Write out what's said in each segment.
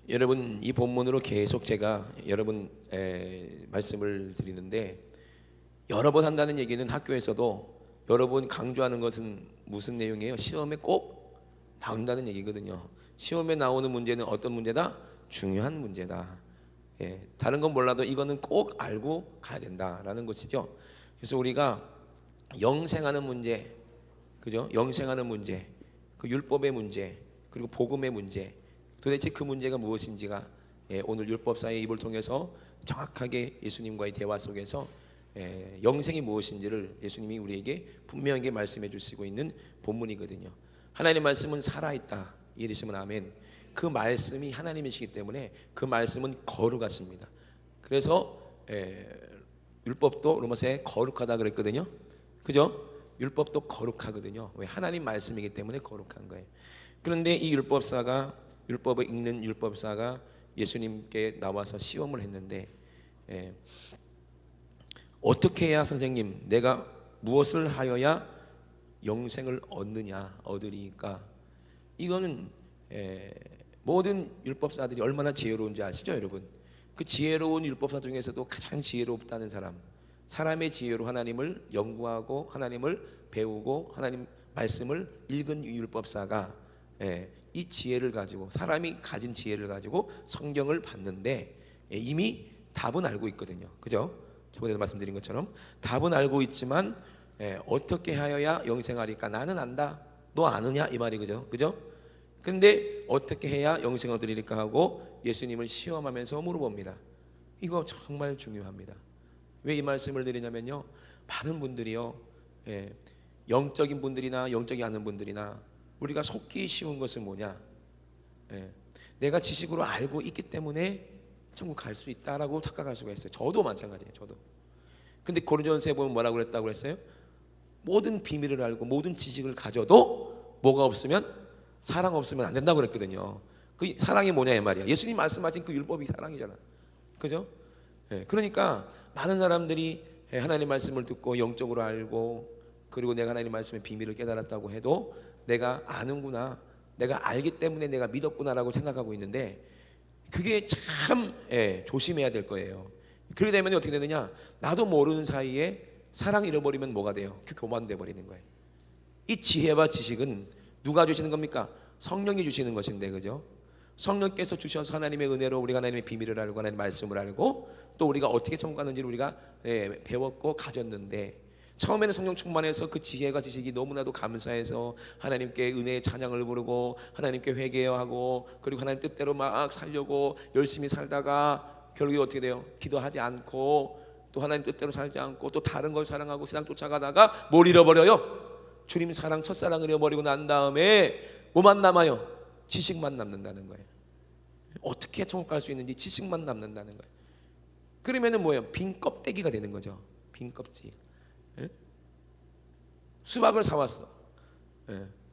여러분, 이 본문으로 계속 제가 여러분 말씀을 드리는데, 여러 번 한다는 얘기는 학교에서도 여러 번 강조하는 것은 무슨 내용이에요? 시험에 꼭 나온다는 얘기거든요. 시험에 나오는 문제는 어떤 문제다? 중요한 문제다. 다른 건 몰라도 이거는 꼭 알고 가야 된다라는 것이죠. 그래서 우리가 영생하는 문제, 그죠? 영생하는 문제, 그 율법의 문제, 그리고 복음의 문제, 도대체 그 문제가 무엇인지가 오늘 율법사의 입을 통해서 정확하게 예수님과의 대화 속에서 영생이 무엇인지를 예수님이 우리에게 분명하게 말씀해 주시고 있는 본문이거든요. 하나님의 말씀은 살아있다 이러시면 아멘. 그 말씀이 하나님이시기 때문에 그 말씀은 거룩하십니다. 그래서 율법도 로마서에 거룩하다 그랬거든요. 그죠? 율법도 거룩하거든요. 왜? 하나님 말씀이기 때문에 거룩한 거예요. 그런데 이 율법을 읽는 율법사가 예수님께 나와서 시험을 했는데, 어떻게 해야 선생님 내가 무엇을 하여야 영생을 얻으리까? 이거는 모든 율법사들이 얼마나 지혜로운지 아시죠, 여러분? 그 지혜로운 율법사 중에서도 가장 지혜롭다는 사람의 지혜로 하나님을 연구하고 하나님을 배우고 하나님 말씀을 읽은 율법사가 이 지혜를 가지고, 사람이 가진 지혜를 가지고 성경을 봤는데 이미 답은 알고 있거든요. 그죠? 저번에도 말씀드린 것처럼 답은 알고 있지만 어떻게 하여야 영생하리까? 나는 안다, 너 아느냐? 이 말이 그죠? 근데 어떻게 해야 영생을 얻으리까 하고 예수님을 시험하면서 물어봅니다. 이거 정말 중요합니다. 왜 이 말씀을 드리냐면요, 많은 분들이요, 영적인 분들이나 영적이 않은 분들이나 우리가 속기 쉬운 것은 뭐냐? 내가 지식으로 알고 있기 때문에 천국 갈 수 있다라고 착각할 수가 있어요. 저도 마찬가지예요. 저도. 근데 고린도전서에 보면 뭐라고 그랬다고 그랬어요? 모든 비밀을 알고 모든 지식을 가져도 뭐가 없으면, 사랑 없으면 안 된다고 그랬거든요. 그 사랑이 뭐냐 이 말이야. 예수님 말씀하신 그 율법이 사랑이잖아. 그죠? 그러니까 많은 사람들이 하나님 말씀을 듣고 영적으로 알고, 그리고 내가 하나님 말씀의 비밀을 깨달았다고 해도 내가 아는구나, 내가 알기 때문에 내가 믿었구나라고 생각하고 있는데, 그게 참 조심해야 될 거예요. 그러게 되면 어떻게 되느냐, 나도 모르는 사이에 사랑 잃어버리면 뭐가 돼요? 그 교만돼 버리는 거예요. 이 지혜와 지식은 누가 주시는 겁니까? 성령이 주시는 것인데, 그죠? 성령께서 주셔서 하나님의 은혜로 우리가 하나님의 비밀을 알고 하나님의 말씀을 알고 또 우리가 어떻게 천국 가는지를 우리가 배웠고 가졌는데, 처음에는 성령 충만해서 그 지혜가 지식이 너무나도 감사해서 하나님께 은혜의 찬양을 부르고 하나님께 회개하고 그리고 하나님 뜻대로 막 살려고 열심히 살다가 결국에 어떻게 돼요? 기도하지 않고 또 하나님 뜻대로 살지 않고 또 다른 걸 사랑하고 세상 쫓아가다가 뭘 잃어버려요? 주님 사랑, 첫사랑을 잃어버리고 난 다음에 뭐만 남아요? 지식만 남는다는 거예요. 어떻게 천국 갈 수 있는지 지식만 남는다는 거예요. 그러면은 뭐예요? 빈 껍데기가 되는 거죠. 빈 껍질. 수박을 사왔어.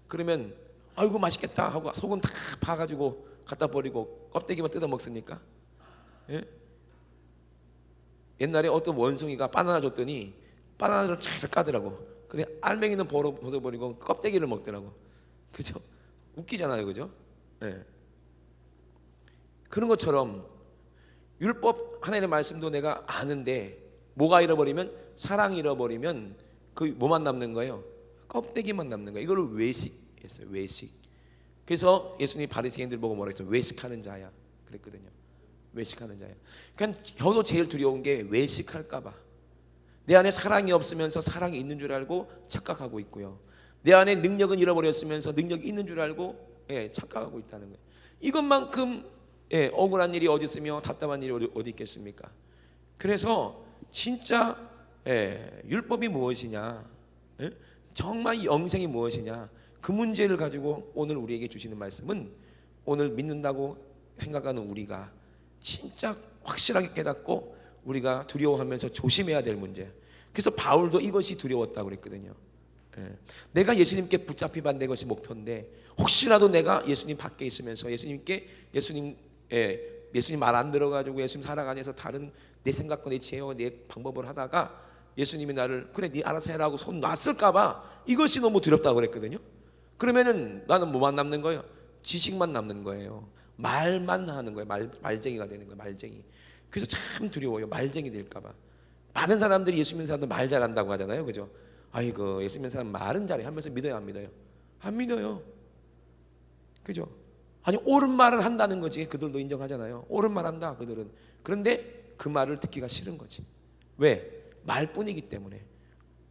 그러면 아이고 맛있겠다 하고 속은 다 파가지고 갖다 버리고 껍데기만 뜯어 먹습니까? 옛날에 어떤 원숭이가 바나나 줬더니 바나나를 잘 까더라고. 근데 알맹이는 벗어버리고 껍데기를 먹더라고. 그죠? 웃기잖아요, 그죠? 그런 것처럼 율법 하나님의 말씀도 내가 아는데 뭐가 잃어버리면, 사랑 잃어버리면 그 뭐만 남는 거예요? 껍데기만 남는 거예요. 이걸 외식했어요. 외식. 그래서 예수님이 바리새인들 보고 뭐라 했어요? 외식하는 자야 그랬거든요. 외식하는 자야. 그러니까 저도 제일 두려운 게 외식할까봐. 내 안에 사랑이 없으면서 사랑이 있는 줄 알고 착각하고 있고요. 내 안에 능력은 잃어버렸으면서 능력이 있는 줄 알고 착각하고 있다는 거예요. 이것만큼 억울한 일이 어디 있으며 답답한 일이 어디 있겠습니까? 그래서 진짜 율법이 무엇이냐, 정말 영생이 무엇이냐, 그 문제를 가지고 오늘 우리에게 주시는 말씀은 오늘 믿는다고 생각하는 우리가 진짜 확실하게 깨닫고 우리가 두려워하면서 조심해야 될 문제. 그래서 바울도 이것이 두려웠다고 그랬거든요. 내가 예수님께 붙잡히만 내 것이 목표인데 혹시라도 내가 예수님 밖에 있으면서 예수님 말 안 들어가지고 예수님 살아가면서 다른 내 생각과 내 지혜와 내 방법을 하다가 예수님이 나를 그래 네 알아서 해라고 손 놨을까봐 이것이 너무 두렵다고 그랬거든요. 그러면은 나는 뭐만 남는 거예요? 지식만 남는 거예요. 말만 하는 거예요. 말쟁이가 되는 거예요. 말쟁이. 그래서 참 두려워요. 말쟁이 될까봐. 많은 사람들이 예수 믿는 사람들 말 잘한다고 하잖아요, 그죠? 아이고 예수 믿는 사람 말은 잘해 하면서 믿어요, 안 믿어요? 안 믿어요, 그죠? 아니 옳은 말을 한다는 거지. 그들도 인정하잖아요. 옳은 말 한다 그들은. 그런데 그 말을 듣기가 싫은 거지. 왜? 말뿐이기 때문에.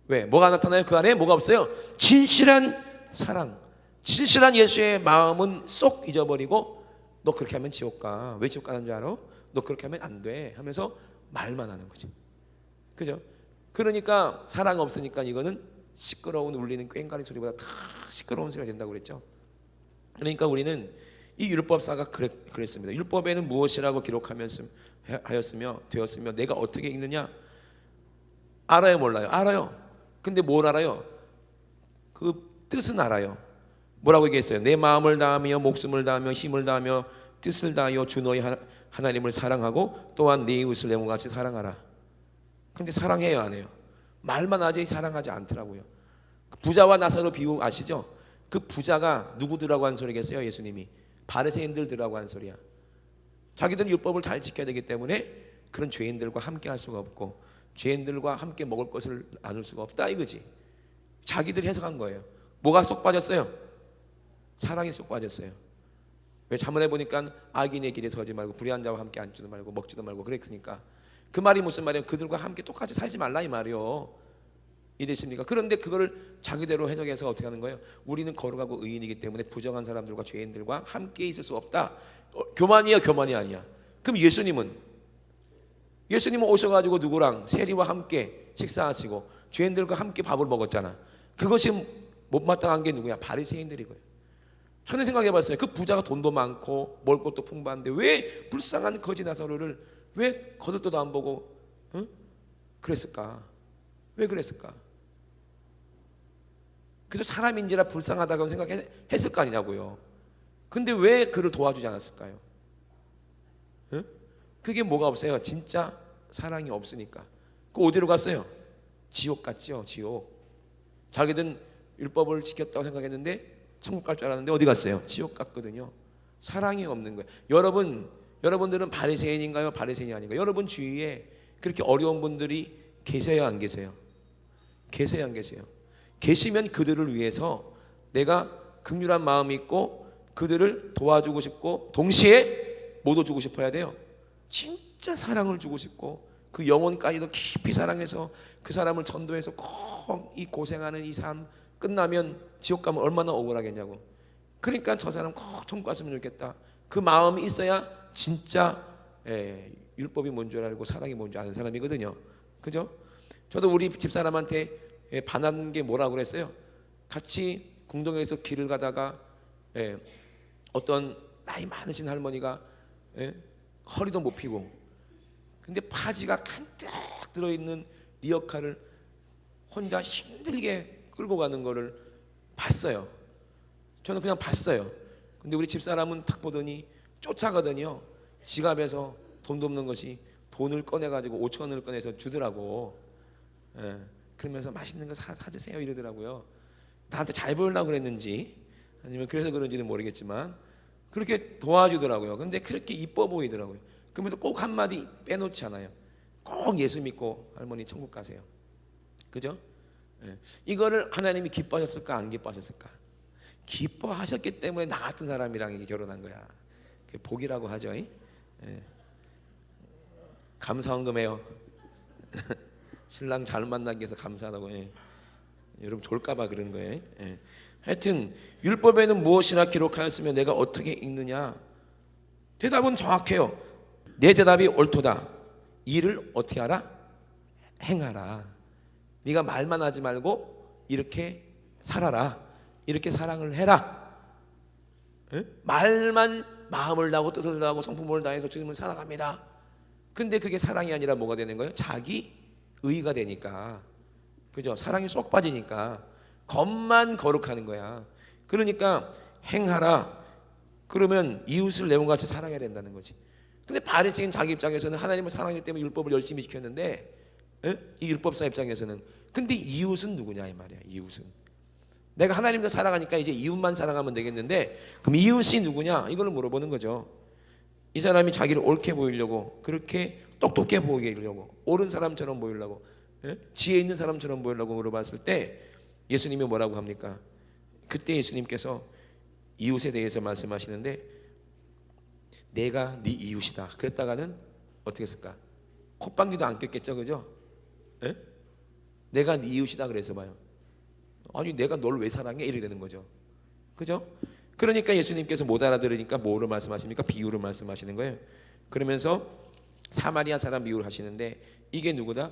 왜? 뭐가 나타나요? 그 안에 뭐가 없어요? 진실한 사랑, 진실한 예수의 마음은 쏙 잊어버리고 너 그렇게 하면 지옥 가. 왜 지옥 가는 줄 알아? 너 그렇게 하면 안 돼 하면서 말만 하는 거지, 그죠? 그러니까 사랑 없으니까 이거는 시끄러운 울리는 꽹과리 소리보다 다 시끄러운 소리가 된다고 그랬죠. 그러니까 우리는 이 율법사가 그랬습니다. 율법에는 무엇이라고 기록하였으며 되었으며 내가 어떻게 읽느냐? 알아요, 몰라요? 알아요. 근데 뭘 알아요? 그 뜻은 알아요. 뭐라고 얘기했어요? 내 마음을 다하며 목숨을 다하며 힘을 다하며 뜻을 다하여 주 너희 하나님을 사랑하고 또한 네 이웃을 내 몸과 같이 사랑하라. 근데 사랑해요, 안 해요? 말만 하지 사랑하지 않더라고요. 부자와 나사로 비유 아시죠? 그 부자가 누구들하고 한 소리겠어요? 예수님이 바리새인들하고 한 소리야. 자기들은 율법을 잘 지켜야 되기 때문에 그런 죄인들과 함께 할 수가 없고 죄인들과 함께 먹을 것을 나눌 수가 없다 이거지. 자기들이 해석한 거예요. 뭐가 쏙 빠졌어요? 사랑이 쏙 빠졌어요. 왜? 자문해 보니까 악인의 길에 서지 말고 불의한 자와 함께 앉지도 말고 먹지도 말고 그랬으니까. 그 말이 무슨 말이에요? 그들과 함께 똑같이 살지 말라 이 말이요. 이해되십니까? 그런데 그거를 자기대로 해석해서 어떻게 하는 거예요? 우리는 거룩하고 의인이기 때문에 부정한 사람들과 죄인들과 함께 있을 수 없다. 교만이야, 교만이 아니야. 그럼 예수님은 오셔가지고 누구랑 세리와 함께 식사하시고 죄인들과 함께 밥을 먹었잖아. 그것이 못마땅한 게 누구야? 바리새인들이고요. 저는 생각해봤어요. 그 부자가 돈도 많고 먹을 것도 풍부한데 왜 불쌍한 거지 나사로를 왜 거들떠도 안 보고 그랬을까? 왜 그랬을까? 그래도 사람인지라 불쌍하다고 생각했을 거 아니냐고요. 근데 왜 그를 도와주지 않았을까요? 그게 뭐가 없어요? 진짜 사랑이 없으니까. 그 어디로 갔어요? 지옥 갔죠, 지옥. 자기들은 율법을 지켰다고 생각했는데 천국 갈 줄 알았는데 어디 갔어요? 지옥 갔거든요. 사랑이 없는 거예요. 여러분들은 바리새인인가요? 바리새인이 아닌가요? 여러분 주위에 그렇게 어려운 분들이 계세요, 안 계세요? 계세요, 안 계세요? 계시면 그들을 위해서 내가 긍휼한 마음이 있고 그들을 도와주고 싶고 동시에 뭐 주고 싶어야 돼요? 진짜 사랑을 주고 싶고 그 영혼까지도 깊이 사랑해서 그 사람을 전도해서 꼭 이 고생하는 이 삶 끝나면 지옥 가면 얼마나 억울하겠냐고. 그러니까 저 사람 꼭 천국 갔으면 좋겠다. 그 마음이 있어야 진짜 율법이 뭔 줄 알고 사랑이 뭔 줄 아는 사람이거든요. 그죠? 저도 우리 집사람한테 반한 게 뭐라고 그랬어요? 같이 궁동에서 길을 가다가 어떤 나이 많으신 할머니가 허리도 못 펴고 근데 파지가 간뜩 들어있는 리어카를 혼자 힘들게 끌고 가는 거를 봤어요. 저는 그냥 봤어요. 근데 우리 집사람은 딱 보더니 쫓아가더니요 지갑에서 돈도 없는 것이 돈을 꺼내가지고 5,000원을 꺼내서 주더라고. 그러면서 맛있는 거 사드세요 이러더라고요. 나한테 잘 보이려고 그랬는지 아니면 그래서 그런지는 모르겠지만 그렇게 도와주더라고요. 근데 그렇게 이뻐 보이더라고요. 그러면서 꼭 한마디 빼놓지 않아요. 꼭 예수 믿고 할머니 천국 가세요. 그죠? 이거를 하나님이 기뻐하셨을까 안 기뻐하셨을까? 기뻐하셨기 때문에 나 같은 사람이랑 결혼한 거야. 그게 복이라고 하죠. 감사헌금해요. 신랑 잘 만나기 위해서 감사하다고. 여러분 졸까봐 그런 거예요. 하여튼 율법에는 무엇이나 기록하였으며 내가 어떻게 읽느냐? 대답은 정확해요. 내 대답이 옳도다. 이를 어떻게 하라? 행하라. 네가 말만 하지 말고 이렇게 살아라. 이렇게 사랑을 해라. 말만 마음을 다하고 뜻을 다하고 성품을 다해서 주님을 사랑합니다. 근데 그게 사랑이 아니라 뭐가 되는 거예요? 자기 의가 되니까. 그죠? 사랑이 쏙 빠지니까 겉만 거룩하는 거야. 그러니까 행하라. 그러면 이웃을 내 몸같이 사랑해야 된다는 거지. 근데 바리새인 자기 입장에서는 하나님을 사랑하기 때문에 율법을 열심히 지켰는데 이 율법사 입장에서는 근데 이웃은 누구냐 이 말이야. 이웃은 내가 하나님도 사랑하니까 이제 이웃만 사랑하면 되겠는데 그럼 이웃이 누구냐 이걸 물어보는 거죠. 이 사람이 자기를 옳게 보이려고, 그렇게 똑똑해 보이려고, 옳은 사람처럼 보이려고, 지혜 있는 사람처럼 보이려고 물어봤을 때 예수님이 뭐라고 합니까? 그때 예수님께서 이웃에 대해서 말씀하시는데, 내가 네 이웃이다 그랬다가는 어떻게 했을까? 콧방귀도 안 꼈겠죠, 그죠? 에? 내가 네 이웃이다 그래서 봐요. 아니 내가 널 왜 사랑해? 이래 되는 거죠, 그죠? 그러니까 예수님께서 못 알아들으니까 뭐로 말씀하십니까? 비유로 말씀하시는 거예요. 그러면서 사마리아 사람 비유를 하시는데, 이게 누구다?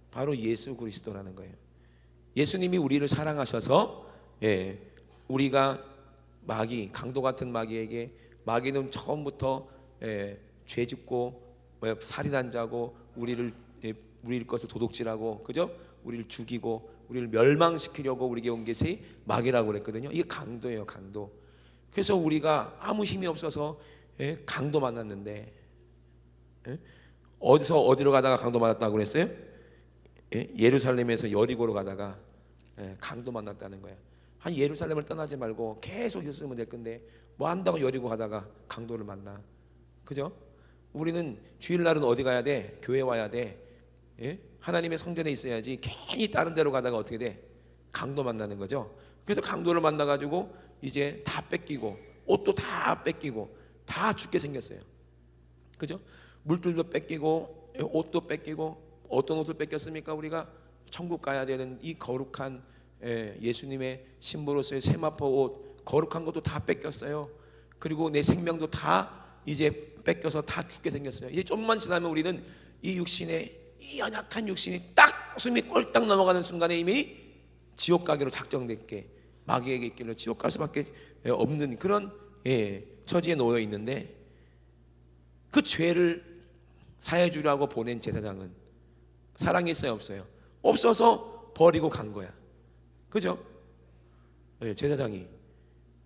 바로 예수 그리스도라는 거예요. 예수님이 우리를 사랑하셔서, 우리가 마귀, 강도 같은 마귀에게, 마귀는 처음부터 죄짓고 살인한 자고 우리 것을 도둑질하고, 그죠? 우리를 죽이고 우리를 멸망시키려고 우리에게 온 것이 마귀라고 그랬거든요. 이게 강도예요, 강도. 그래서 우리가 아무 힘이 없어서 강도 만났는데, 어디로 가다가 강도 만났다고 그랬어요? 예루살렘에서 여리고로 가다가 강도 만났다는 거야. 한 예루살렘을 떠나지 말고 계속 있으면 될 건데 뭐 한다고 여리고 가다가 강도를 만나, 그죠? 우리는 주일날은 어디 가야 돼? 교회 와야 돼. 하나님의 성전에 있어야지. 괜히 다른 데로 가다가 어떻게 돼? 강도 만나는 거죠. 그래서 강도를 만나가지고 이제 다 뺏기고, 옷도 다 뺏기고, 다 죽게 생겼어요, 그죠? 물들도 뺏기고, 옷도 뺏기고. 어떤 옷을 뺏겼습니까? 우리가 천국 가야 되는 이 거룩한 예수님의 신부로서의 세마포 옷, 거룩한 것도 다 뺏겼어요. 그리고 내 생명도 다 이제 뺏겨서 다 죽게 생겼어요. 이제 좀만 지나면 우리는 이 육신의, 이 연약한 육신이 딱 숨이 꼴딱 넘어가는 순간에 이미 지옥 가기로 작정됐게, 마귀에게 있기로 지옥 갈 수밖에 없는 그런 처지에 놓여 있는데, 그 죄를 사해 주려고 보낸 제사장은 사랑이 있어요, 없어요? 없어서 버리고 간 거야, 그죠? 제사장이.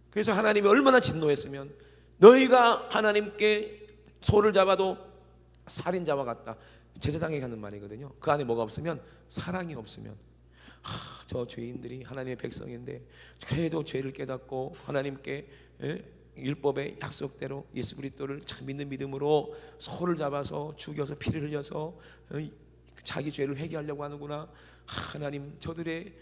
그래서 하나님이 얼마나 진노했으면, 너희가 하나님께 소를 잡아도 살인자와 같다, 제사장에게 하는 말이거든요. 그 안에 뭐가 없으면, 사랑이 없으면, 저 죄인들이 하나님의 백성인데 그래도 죄를 깨닫고 하나님께 율법의 약속대로 예수 그리스도를 참 믿는 믿음으로 소를 잡아서 죽여서 피를 흘려서 자기 죄를 회개하려고 하는구나. 하나님 저들의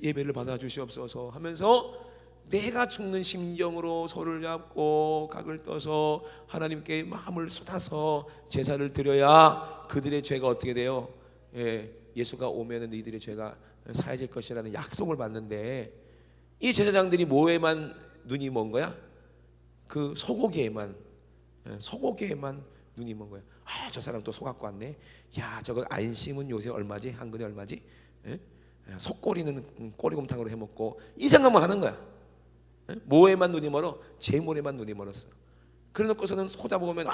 예배를 받아주시옵소서 하면서 내가 죽는 심정으로 소를 잡고 각을 떠서 하나님께 마음을 쏟아서 제사를 드려야 그들의 죄가 어떻게 돼요? 예수가 오면은 너희들의 죄가 사해질 것이라는 약속을 받는데, 이 제사장들이 뭐에만 눈이 먼 거야? 그 소고기에만 눈이 먼 거야. 저 사람 또 소 갖고 왔네. 야, 저거 안심은 요새 얼마지? 한 근에 얼마지? 속꼬리는 꼬리곰탕으로 해먹고, 이 생각만 하는 거야. 뭐에만 눈이 멀어? 재물에만 눈이 멀었어. 그래놓고서는 소 잡아보면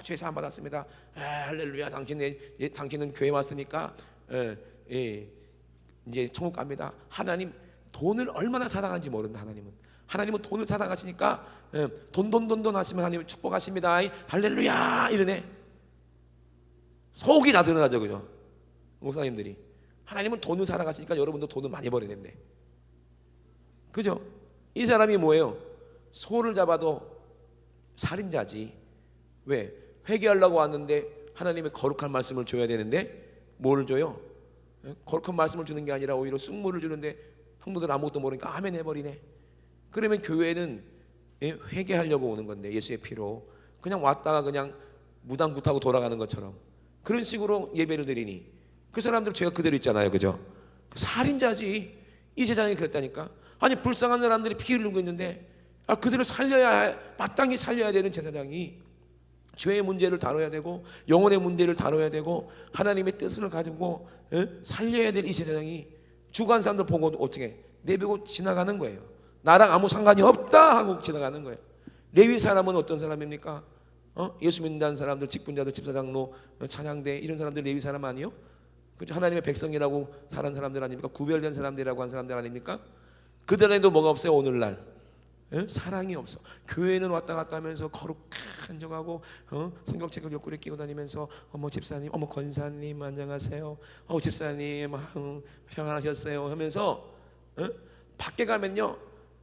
죄 사함 받았습니다. 할렐루야, 당신은 교회 왔으니까 이제 천국 갑니다. 하나님 돈을 얼마나 사랑하는지 모른다. 하나님은 돈을 사랑하시니까 돈 하시면 하나님 축복하십니다. 할렐루야 이러네. 속이 다 드러나죠, 그죠? 목사님들이 하나님은 돈을 사랑하시니까 여러분도 돈을 많이 벌어야 된대, 그죠? 이 사람이 뭐예요? 소를 잡아도 살인자지. 왜? 회개하려고 왔는데 하나님의 거룩한 말씀을 줘야 되는데 뭘 줘요? 거룩한 말씀을 주는 게 아니라 오히려 쑥물을 주는데 성도들 아무것도 모르니까 아멘 해버리네. 그러면 교회는 회개하려고 오는 건데, 예수의 피로 그냥 왔다가 그냥 무당굿하고 돌아가는 것처럼 그런 식으로 예배를 드리니 그 사람들 죄가 그대로 있잖아요, 그죠? 살인자지. 이 제사장이 그랬다니까. 아니 불쌍한 사람들이 피 흘리고 있는데 그들을 살려야, 마땅히 살려야 되는 제사장이 죄의 문제를 다뤄야 되고 영혼의 문제를 다뤄야 되고 하나님의 뜻을 가지고 살려야 될 이 제사장이 죽은 사람들 보고 어떻게 내비고 지나가는 거예요. 나랑 아무 상관이 없다 하고 지나가는 거예요. 레위 사람은 어떤 사람입니까? 예수 믿는다는 사람들, 직분자들, 집사장로, 찬양대 이런 사람들 레위 사람 아니요? 그죠? 하나님의 백성이라고 사는 사람들 아닙니까? 구별된 사람들이라고 한 사람들 아닙니까? 그들에도 뭐가 없어요? 오늘날 사랑이 없어. 교회는 왔다 갔다 하면서 거룩한 척하고 성경책을 옆구리에 끼고 다니면서 어머 집사님, 어머 권사님 안녕하세요, 집사님 평안하셨어요 하면서 밖에 가면요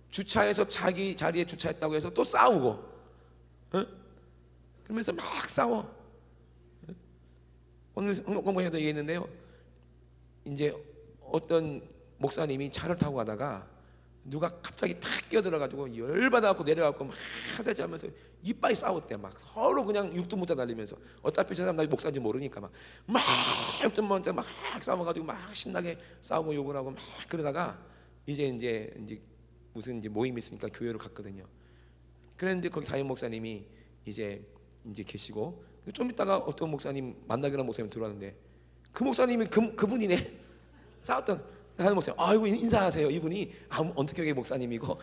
주차해서 자기 자리에 주차했다고 해서 또 싸우고, 그럼 그러면서 막 싸워. 오늘 공부에도 얘기했는데요. 이제 어떤 목사님이 차를 타고 가다가 누가 갑자기 탁 끼어들어가지고 열받아갖고 내려가고 막 하다지 하면서 이빨이 싸웠대. 막 서로 그냥 육두무다 날리면서 어차피 저 사람 나 목사인지 모르니까 막 육두무다 막 싸워가지고 막 신나게 싸우고 욕을 하고 막 그러다가 이제 무슨 이제 모임이 있으니까 교회로 갔거든요. 그런데 거기 담임 목사님이 이제 계시고 좀 있다가 어떤 목사님 만나기로 한 목사님 들어왔는데 그 목사님이 그분이네. 싸웠던 하는 목사님. 아이고 인사하세요. 이분이 언특교회 목사님이고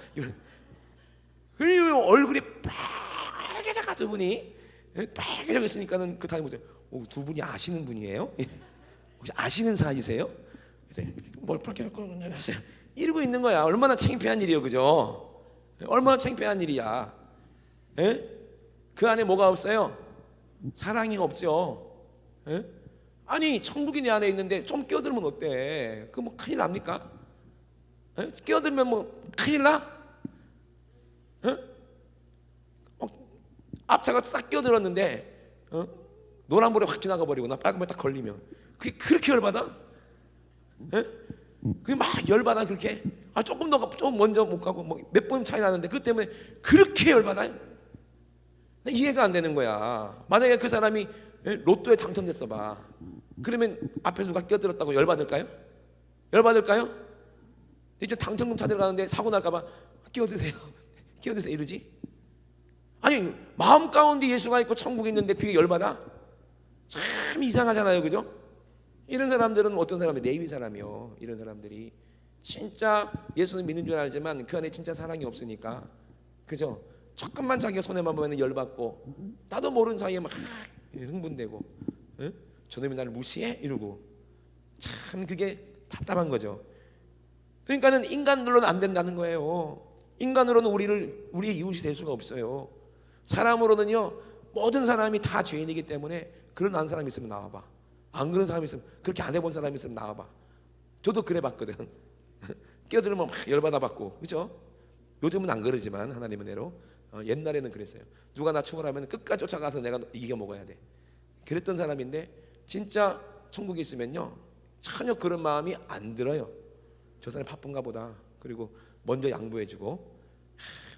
얼굴이 빨개져가지고 분이 빨개져 있으니까는 그 담임 목사님 두 분이 아시는 분이에요? 혹시 아시는 사이세요? 뭘 빨개졌고 이러고 있는 거야. 얼마나 창피한 일이에요, 그죠? 얼마나 창피한 일이야. 에? 그 안에 뭐가 없어요? 사랑이 없죠. 에? 아니 천국이 내 안에 있는데 좀 끼어들면 어때? 그 뭐 큰일 납니까? 에? 끼어들면 뭐 큰일 나? 에? 앞차가 싹 끼어들었는데 노란불에 확 지나가 버리고 나 빨간불에 딱 걸리면 그게 그렇게 열받아? 에? 그게 막 열받아 그렇게? 조금 먼저 못 가고 뭐 몇 번 차이 나는데 그 때문에 그렇게 열받아요? 이해가 안 되는 거야. 만약에 그 사람이 로또에 당첨됐어 봐. 그러면 앞에 누가 끼어들었다고 열받을까요? 열받을까요? 이제 당첨금 찾으러가는데 사고 날까봐 끼어드세요 끼어드세요 이러지? 아니 마음 가운데 예수가 있고 천국이 있는데 그게 열받아? 참 이상하잖아요, 그죠? 이런 사람들은 어떤 사람이 레위 사람이요. 이런 사람들이 진짜 예수는 믿는 줄 알지만 그 안에 진짜 사랑이 없으니까, 그죠? 조금만 자기가 손해만 보면 열받고 나도 모르는 사이에 막 흥분되고 에? 저놈이 나를 무시해? 이러고 참 그게 답답한 거죠. 그러니까는 인간으로는 안 된다는 거예요. 인간으로는 우리의 이웃이 될 수가 없어요. 사람으로는요 모든 사람이 다 죄인이기 때문에 그런 안 사람이 있으면 나와봐. 안 그런 사람이 있으면, 그렇게 안 해본 사람이 있으면 나와봐. 저도 그래 봤거든. 끼어들면 막 열받아 받고, 그죠? 요즘은 안 그러지만 하나님의 은혜로 옛날에는 그랬어요. 누가 나 추월하면 끝까지 쫓아가서 내가 이겨 먹어야 돼. 그랬던 사람인데 진짜 천국에 있으면요 전혀 그런 마음이 안 들어요. 저 사람이 바쁜가 보다. 그리고 먼저 양보해주고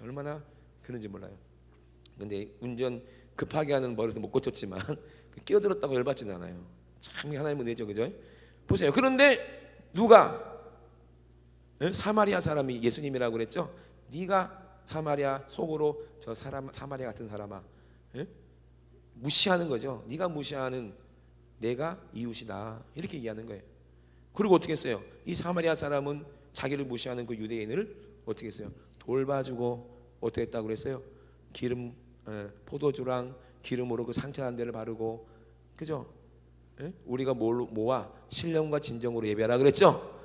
얼마나 그런지 몰라요. 근데 운전 급하게 하는 버릇은 못 고쳤지만 끼어들었다고 열받지는 않아요. 참 하나님의 은혜죠, 그죠? 보세요. 그런데 누가 사마리아 사람이 예수님이라고 그랬죠? 네가 사마리아 속으로 저 사람 사마리아 같은 사람아, 무시하는 거죠. 네가 무시하는 내가 이웃이다 이렇게 얘기하는 거예요. 그리고 어떻게 했어요? 이 사마리아 사람은 자기를 무시하는 그 유대인을 어떻게 했어요? 돌봐주고 어떻게 했다고 그랬어요? 기름, 포도주랑 기름으로 그 상처난 데를 바르고, 그죠? 우리가 모아 신령과 진정으로 예배하라 그랬죠?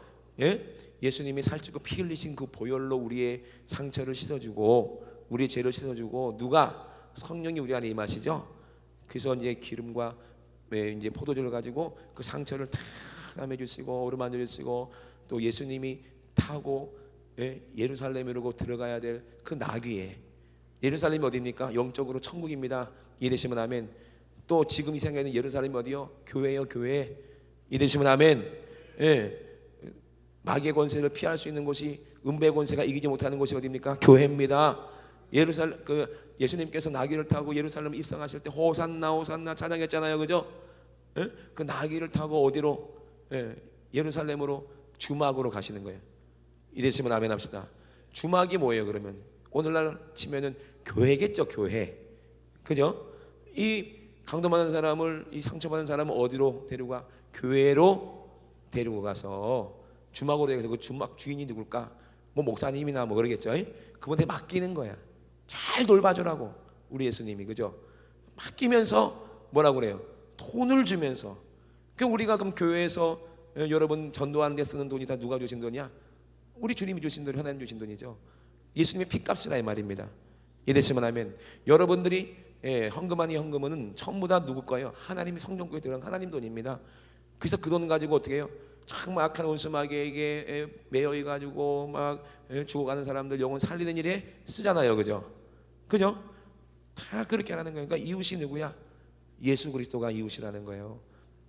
예수님이 살찌고 피 흘리신 그 보혈로 우리의 상처를 씻어주고 우리의 죄를 씻어주고, 누가? 성령이 우리 안에 임하시죠? 그래서 이제 기름과 이제 포도주를 가지고 그 상처를 다 담해 주시고 어루만져 주시고, 또 예수님이 타고 예루살렘으로 들어가야 될 그 나귀에, 예루살렘이 어디입니까? 영적으로 천국입니다. 이해되시면 아멘. 또 지금 이 생각에는 예루살렘이 어디요? 교회요, 교회. 이해되시면 아멘. 마귀의 권세를 피할 수 있는 곳이, 음배의 권세가 이기지 못하는 곳이 어디입니까? 교회입니다. 예수님께서 나귀를 타고 예루살렘 입성하실 때 호산나 호산나 찬양했잖아요, 그죠? 그 나귀를 타고 어디로? 예루살렘으로 주막으로 가시는 거예요. 이래시면 아멘 합시다. 주막이 뭐예요? 그러면 오늘날 치면은 교회겠죠, 교회. 그죠? 이 강도받은 사람을, 이 상처받은 사람을 어디로 데리고 가? 교회로 데리고 가서 주막으로 해서 그 주막 주인이 누굴까? 뭐 목사님이나 뭐 그러겠죠. 그분한테 맡기는 거야. 잘 돌봐주라고 우리 예수님이, 그죠? 맡기면서 뭐라고 그래요? 돈을 주면서. 그 우리가 그럼 교회에서 여러분 전도하는 데 쓰는 돈이 다 누가 주신 돈이야? 우리 주님이 주신 돈, 하나님 주신 돈이죠. 예수님의 피값이라 이 말입니다. 이래시면 하면 여러분들이 헌금하니 헌금은 전부 다 누구 거예요? 하나님이 성령국에 들어간 하나님 돈입니다. 그래서 그 돈 가지고 어떻게 해요? 참 악한 원수마귀에게 매여 가지고 막 죽어가는 사람들 영혼 살리는 일에 쓰잖아요, 그죠? 그죠? 다 그렇게 하는 거예요. 그러니까 이웃이 누구야? 예수 그리스도가 이웃이라는 거예요.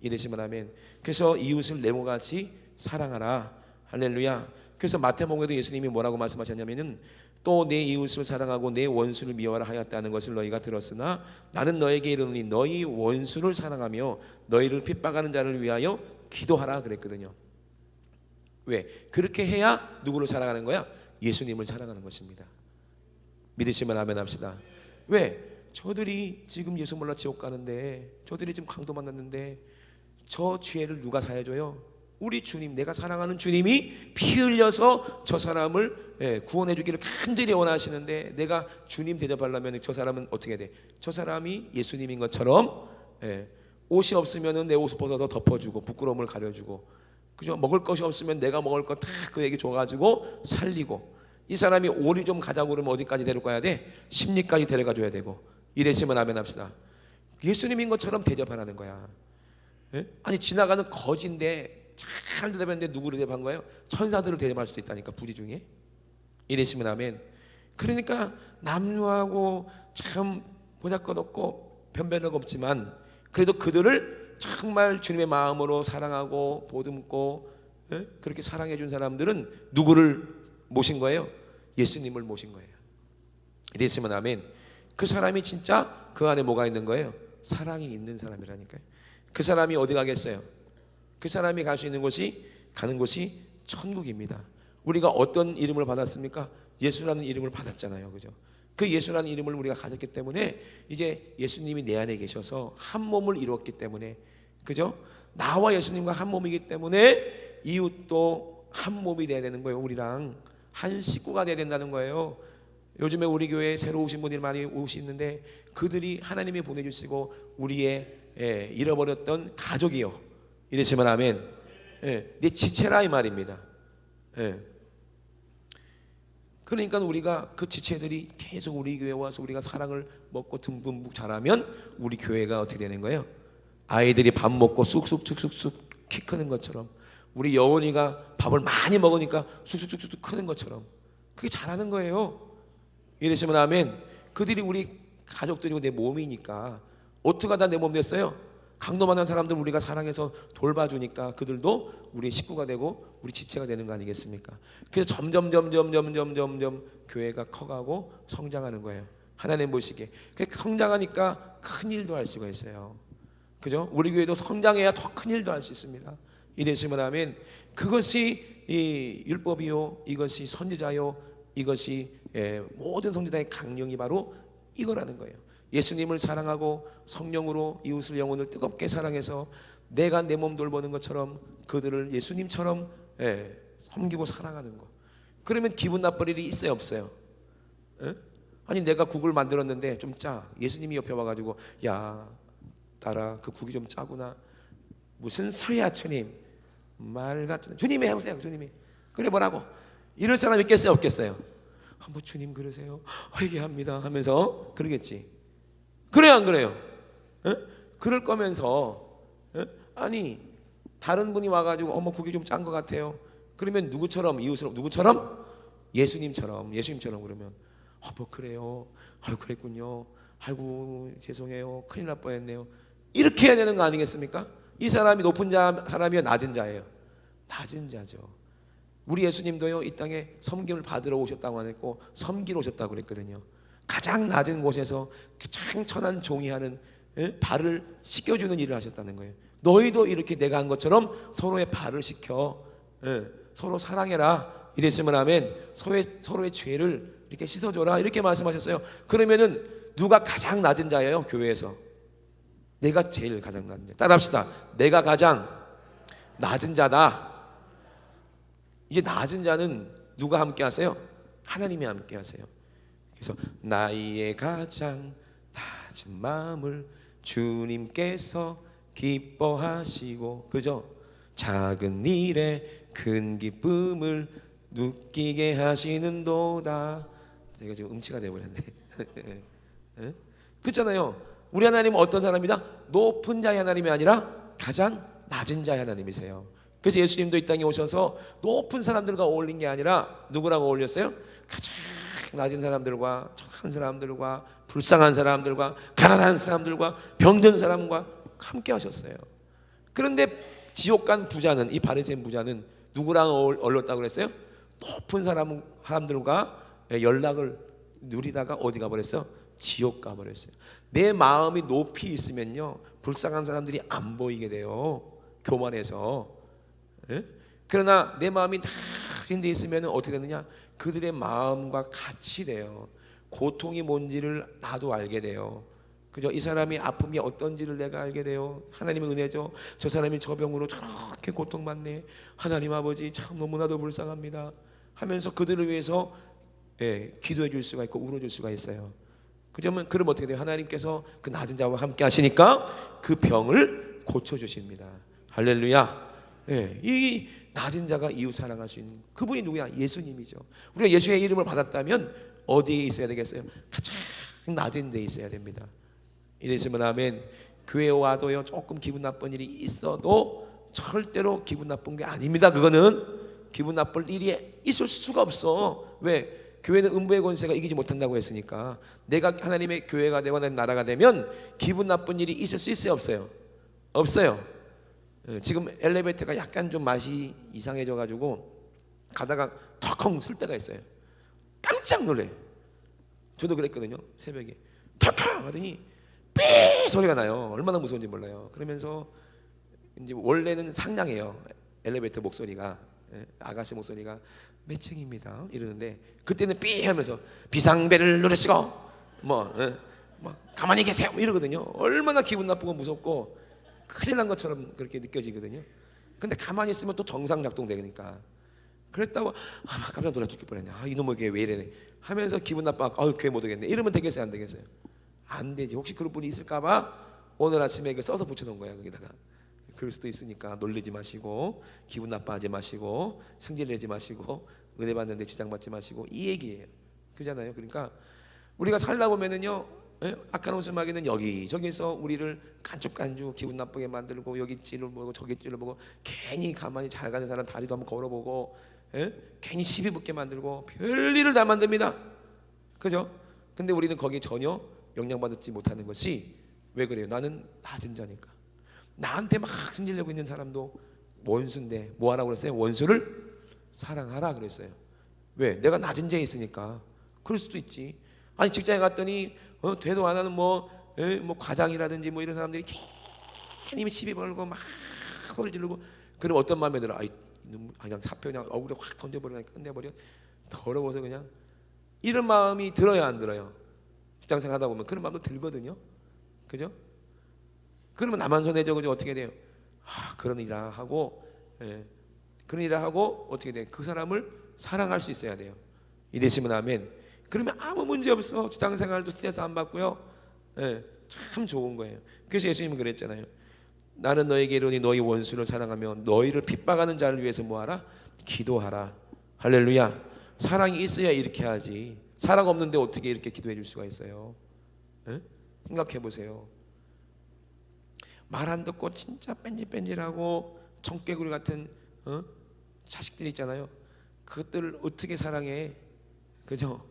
이러시면 아멘. 그래서 이웃을 내 몸같이 사랑하라. 할렐루야. 그래서 마태복음에도 예수님이 뭐라고 말씀하셨냐면은 또 내 이웃을 사랑하고 내 원수를 미워하라 하였다는 것을 너희가 들었으나 나는 너에게 이르노니 너희 원수를 사랑하며 너희를 핍박하는 자를 위하여 기도하라 그랬거든요. 왜? 그렇게 해야 누구를 사랑하는 거야? 예수님을 사랑하는 것입니다. 믿으시면 아멘 합시다. 왜? 저들이 지금 예수 몰라 지옥 가는데, 저들이 지금 강도 만났는데 저 죄를 누가 사해줘요? 우리 주님, 내가 사랑하는 주님이 피 흘려서 저 사람을 구원해 주기를 간절히 원하시는데, 내가 주님 대접하려면 저 사람은 어떻게 돼? 저 사람이 예수님인 것처럼 옷이 없으면 내 옷을 벗어서 덮어주고 부끄러움을 가려주고, 그죠? 먹을 것이 없으면 내가 먹을 거 다 그에게 줘가지고 살리고, 이 사람이 오리 좀 가자고 그러면 어디까지 데려가야 돼? 심리까지 데려가 줘야 되고. 이래시면 아멘 합시다. 예수님인 것처럼 대접하라는 거야. 아니 지나가는 거지인데 잘 대접했는데 누구를 대접한 거예요? 천사들을 대접할 수도 있다니까, 부리 중에. 이래시면 아멘. 그러니까 남루하고 참 보잘것없고 변변력 없지만 그래도 그들을 정말 주님의 마음으로 사랑하고 보듬고 그렇게 사랑해 준 사람들은 누구를 모신 거예요? 예수님을 모신 거예요. 이랬으면 아멘. 그 사람이 진짜 그 안에 뭐가 있는 거예요? 사랑이 있는 사람이라니까요. 그 사람이 어디 가겠어요? 그 사람이 갈 수 있는 곳이, 가는 곳이 천국입니다. 우리가 어떤 이름을 받았습니까? 예수라는 이름을 받았잖아요, 그죠? 그 예수라는 이름을 우리가 가졌기 때문에 이제 예수님이 내 안에 계셔서 한 몸을 이루었기 때문에, 그죠? 나와 예수님과 한 몸이기 때문에 이웃도 한 몸이 돼야 되는 거예요. 우리랑 한 식구가 돼야 된다는 거예요. 요즘에 우리 교회에 새로 오신 분들이 많이 오시는데 그들이 하나님이 보내주시고 우리의 잃어버렸던 가족이요. 이러시면 아멘. 내 지체라 이 말입니다. 그러니까 우리가 그 지체들이 계속 우리 교회에 와서 우리가 사랑을 먹고 듬뿍 자라면 우리 교회가 어떻게 되는 거예요? 아이들이 밥 먹고 쑥쑥쑥쑥쑥 키 크는 것처럼, 우리 여원이가 밥을 많이 먹으니까 쑥쑥쑥쑥 크는 것처럼 그게 잘하는 거예요. 이러시면 아멘. 그들이 우리 가족들이고 내 몸이니까 어떻게 하다 내 몸 됐어요? 강도 만난 사람들 우리가 사랑해서 돌봐주니까 그들도 우리의 식구가 되고 우리 지체가 되는 거 아니겠습니까? 그래서 점점 교회가 커가고 성장하는 거예요. 하나님 보시기에. 성장하니까 큰 일도 할 수가 있어요. 그죠? 우리 교회도 성장해야 더 큰 일도 할 수 있습니다. 이래시면 아멘. 그것이 이 율법이요, 이것이 선지자요, 이것이 모든 선지자의 강령이 바로 이거라는 거예요. 예수님을 사랑하고 성령으로 이웃을 영혼을 뜨겁게 사랑해서 내가 내 몸 돌보는 것처럼 그들을 예수님처럼 섬기고 사랑하는 거. 그러면 기분 나쁠 일이 있어요, 없어요? 아니 내가 국을 만들었는데 좀 짜. 예수님이 옆에 와가지고 야 딸아 그 국이 좀 짜구나. 무슨 소리야 주님. 말 같은 주님이 해보세요. 주님이 그래 뭐라고 이럴 사람 있겠어요, 없겠어요? 뭐 주님 그러세요? 회개합니다 하면서 그러겠지. 그래요, 안 그래요? 그럴 거면서 아니 다른 분이 와가지고 어머 국이 좀 짠 것 같아요. 그러면 누구처럼, 이웃을 누구처럼? 예수님처럼 그러면 뭐 그래요. 아유 그랬군요. 아이고 죄송해요. 큰일 날 뻔했네요. 이렇게 해야 되는 거 아니겠습니까? 이 사람이 높은 사람이요, 낮은 자예요? 낮은 자죠. 우리 예수님도요 이 땅에 섬김을 받으러 오셨다고 안 했고 섬기러 오셨다고 그랬거든요. 가장 낮은 곳에서 가장 천한 종이 하는 발을 씻겨주는 일을 하셨다는 거예요. 너희도 이렇게 내가 한 것처럼 서로의 발을 씻겨 서로 사랑해라. 이랬으면 아멘. 서로의 죄를 이렇게 씻어줘라 이렇게 말씀하셨어요. 그러면은 누가 가장 낮은 자예요? 교회에서 내가 제일 가장 낮은 자. 따라합시다. 내가 가장 낮은 자다. 이제 낮은 자는 누가 함께 하세요? 하나님이 함께 하세요. 그래서 나의 가장 낮은 마음을 주님께서 기뻐하시고, 그죠? 작은 일에 큰 기쁨을 느끼게 하시는도다. 제가 지금 음치가 되어버렸네. 그렇잖아요. 우리 하나님은 어떤 사람이다? 높은 자의 하나님이 아니라 가장 낮은 자의 하나님이세요. 그래서 예수님도 이 땅에 오셔서 높은 사람들과 어울린 게 아니라 누구랑 어울렸어요? 가장 낮은 사람들과 착한 사람들과 불쌍한 사람들과 가난한 사람들과 병든 사람과 함께 하셨어요. 그런데 지옥 간 부자는, 이 바리새인 부자는 누구랑 어울렸다고 그랬어요? 높은 사람들과 연락을 누리다가 어디 가버렸어? 지옥 가버렸어요. 내 마음이 높이 있으면요, 불쌍한 사람들이 안 보이게 돼요, 교만해서. 예? 그러나 내 마음이 낮은 데 있으면 어떻게 되느냐? 그들의 마음과 같이 돼요. 고통이 뭔지를 나도 알게 돼요. 그죠? 이 사람이 아픔이 어떤지를 내가 알게 돼요. 하나님의 은혜죠. 저 사람이 저 병으로 저렇게 고통받네. 하나님 아버지 참 너무나도 불쌍합니다 하면서 그들을 위해서 기도해 줄 수가 있고 울어줄 수가 있어요. 그러면 어떻게 돼요? 하나님께서 그 낮은 자와 함께 하시니까 그 병을 고쳐주십니다. 할렐루야. 이 낮은 자가 이웃 사랑할 수 있는 그분이 누구야? 예수님이죠. 우리가 예수의 이름을 받았다면 어디에 있어야 되겠어요? 가장 낮은 데 있어야 됩니다. 이랬으면 아멘. 교회 와도요, 조금 기분 나쁜 일이 있어도 절대로 기분 나쁜 게 아닙니다. 그거는 기분 나쁠 일이 있을 수가 없어. 왜? 교회는 음부의 권세가 이기지 못한다고 했으니까. 내가 하나님의 교회가 되고 하나님의 나라가 되면 기분 나쁜 일이 있을 수 있어요, 없어요? 없어요. 지금 엘리베이터가 약간 좀 맛이 이상해져 가지고 가다가 턱컹 쓸 때가 있어요. 깜짝 놀래요. 저도 그랬거든요. 새벽에 턱컹 하더니 삐 소리가 나요. 얼마나 무서운지 몰라요. 그러면서 이제 원래는 상냥해요, 엘리베이터 목소리가. 아가씨 목소리가 몇 층입니다 이러는데, 그때는 삐 하면서 비상벨을 누르시고 뭐 가만히 계세요 이러거든요. 얼마나 기분 나쁘고 무섭고 큰일 난 것처럼 그렇게 느껴지거든요. 근데 가만히 있으면 또 정상 작동되니까. 그랬다고 깜짝 놀라 죽을 뻔했네. 이놈의 교회 왜 이래네 하면서 기분 나빠. 교회 못 오겠네 이러면 되겠어요, 안 되겠어요? 안 되지. 혹시 그런 분이 있을까봐 오늘 아침에 이거 써서 붙여놓은 거야, 거기다가. 그럴 수도 있으니까 놀리지 마시고, 기분 나빠하지 마시고, 성질내지 마시고, 은혜 받는데 지장받지 마시고, 이 얘기예요. 그잖아요. 그러니까 우리가 살다 보면은요, 악한 웃음하기는 여기저기서 우리를 간죽간죽 기분 나쁘게 만들고, 여기 찔러보고 저기 찔러보고, 괜히 가만히 잘 가는 사람 다리도 한번 걸어보고, 괜히 시비 붙게 만들고 별일을 다 만듭니다. 그죠? 근데 우리는 거기에 전혀 영향받지 못하는 것이 왜 그래요? 나는 낮은 자니까. 나한테 막 승질내고 있는 사람도 원수인데 뭐 하라고 그랬어요? 원수를 사랑하라 그랬어요. 왜? 내가 낮은 자에 있으니까. 그럴 수도 있지. 아니 직장에 갔더니 되도 안 하는 뭐 과장이라든지 뭐 이런 사람들이 괜히 시비 걸고 막 소리 지르고, 그럼 어떤 마음에 들어? 그냥 사표 그냥 얼굴에 확 던져버리니까 끝내버려. 더러워서 그냥. 이런 마음이 들어야 안 들어요? 직장생활 하다 보면 그런 마음도 들거든요. 그죠? 그러면 나만 손해져. 그죠? 어떻게 돼요? 그런 일을 하고, 그런 일을 하고 어떻게 돼? 그 사람을 사랑할 수 있어야 돼요. 이되시면 아멘. 그러면 아무 문제 없어. 직장생활도 스트레스 안 받고요. 참 좋은 거예요. 그래서 예수님은 그랬잖아요. 나는 너에게 이르노니 너희 원수를 사랑하며 너희를 핍박하는 자를 위해서 뭐하라? 기도하라. 할렐루야. 사랑이 있어야 이렇게 하지. 사랑 없는데 어떻게 이렇게 기도해 줄 수가 있어요? 생각해 보세요. 말 안 듣고 진짜 뺀질뺀질하고 청개구리 같은 자식들 있잖아요. 그것들을 어떻게 사랑해? 그죠?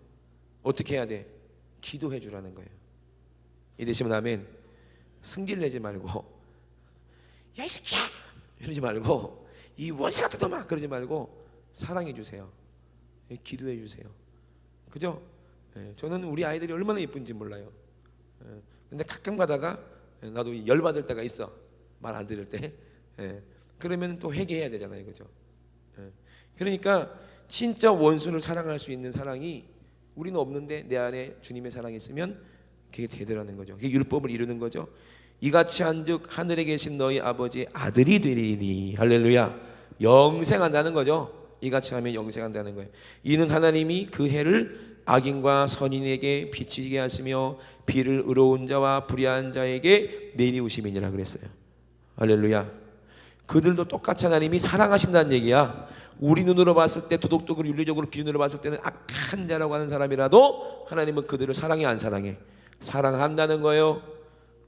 어떻게 해야 돼? 기도해 주라는 거예요. 이되시면 아멘. 승질 내지 말고, 야 이 새끼야 이러지 말고, 이 원수 같은 놈아 그러지 말고 사랑해 주세요. 기도해 주세요. 그죠? 저는 우리 아이들이 얼마나 예쁜지 몰라요. 근데 가끔 가다가 나도 열받을 때가 있어. 말 안 들을 때. 그러면 또 회개해야 되잖아요. 그죠? 그러니까 진짜 원수를 사랑할 수 있는 사랑이 우리는 없는데 내 안에 주님의 사랑이 있으면 그게 되더라는 거죠. 그게 율법을 이루는 거죠. 이같이 한즉 하늘에 계신 너희 아버지 아들이 되리니. 할렐루야. 영생한다는 거죠. 이같이 하면 영생한다는 거예요. 이는 하나님이 그 해를 악인과 선인에게 비치게 하시며 비를 의로운 자와 불의한 자에게 내리우심이니라 그랬어요. 할렐루야. 그들도 똑같이 하나님이 사랑하신다는 얘기야. 우리 눈으로 봤을 때 도덕적으로 윤리적으로 기준으로 봤을 때는 악한 자라고 하는 사람이라도 하나님은 그들을 사랑해 안 사랑해? 사랑한다는 거예요.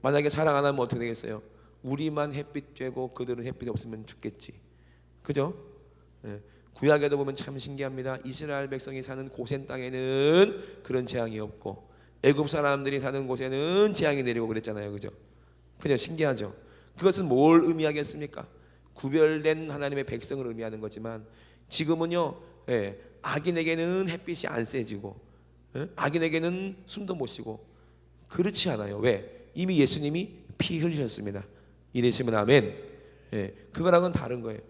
만약에 사랑 안 하면 어떻게 되겠어요? 우리만 햇빛 쬐고 그들은 햇빛 없으면 죽겠지. 그죠? 구약에도 보면 참 신기합니다. 이스라엘 백성이 사는 고센 땅에는 그런 재앙이 없고 애굽 사람들이 사는 곳에는 재앙이 내리고 그랬잖아요. 그죠? 그죠? 신기하죠. 그것은 뭘 의미하겠습니까? 구별된 하나님의 백성을 의미하는 거지만 지금은요, 악인에게는 햇빛이 안 세지고, 악인에게는 숨도 못 쉬고 그렇지 않아요. 왜? 이미 예수님이 피 흘리셨습니다. 이래시면 아멘. 그거랑은 다른 거예요.